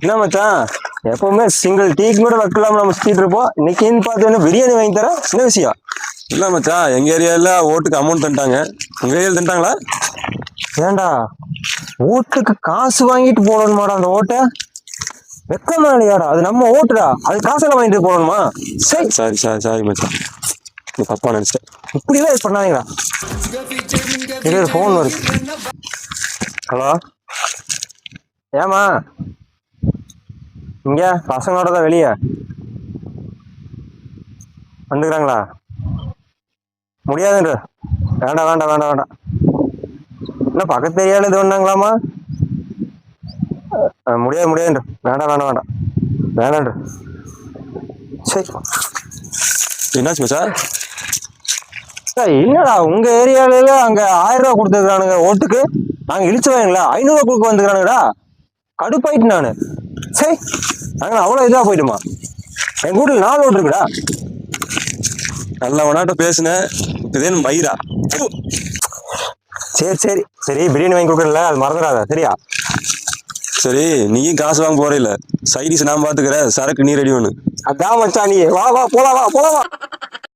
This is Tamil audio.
என்ன மச்சான், எப்பவுமே சிங்கிள் டீக்கு கூட வைக்கலாம் நம்ம சுத்திட்டு இருப்போம். இன்னைக்கு பார்த்தோன்னா பிரியாணி வாங்கி தரேன். என்ன விஷயம்? இல்ல மச்சான், எங்க ஏரியால ஓட்டுக்கு அமௌண்ட் தந்துட்டாங்க. உங்க ஏரியால தந்துட்டாங்களா? ஏண்டா ஓட்டுக்கு காசு வாங்கிட்டு போடணுமாடா? அந்த ஓட்டை வெக்கமா இல்லையாடா? அது நம்ம ஓட்டுடா, அது காசெல்லாம் வாங்கிட்டு போடணுமா? சரி சாரி சாரி சாரி மச்சான், நீ தப்பா நினைச்சிட்டேன். இப்படிலாம் இது பண்ணாதீங்களா? இது ஒரு ஃபோன் வருது. ஹலோ, ஏமா இங்க பசங்களோட தான் வெளியே வந்துக்கிறாங்களா? முடியாதுன்ற. வேண்டாம் வேண்டாம் வேண்டாம் வேண்டாம். என்ன பக்கத்து ஏரியாவில் இது வந்தாங்களாமா? முடியாது முடியாதுன்ற. வேண்டாம் வேண்டாம் வேண்டாம் வேண்டான்ற. சரி என்னாச்சு மச்சான்? என்னடா உங்க ஏரியால அங்க 1000 ரூபா கொடுத்துருக்கானுங்க ஓட்டுக்கு, நாங்க இழிச்சு வாங்களா 500 ரூபா கொடுக்க வந்துக்கிறானுங்கடா. கடுப்பாயிட்டு நானு. சரி நாங்க அவ்வளவு இதா போயிட்டுமா? எங்க வீட்டுல 4 ஓட்டு இருக்குடா. நல்ல உனாட்ட பேசுனேன், இதே மயிரா. சரி சரி சரி, பிரியாணி வாங்கி கொடுக்கறல, அது மறந்துடாத சரியா? சரி, நீயும் காசு வாங்க போற இல்ல, சைடிஸ் நான் பாத்துக்கிறேன், சரக்கு நீ ரெடி பண்ணு. அதான் மச்சான், நீ வா வா போலாம் வா போலாம் வா.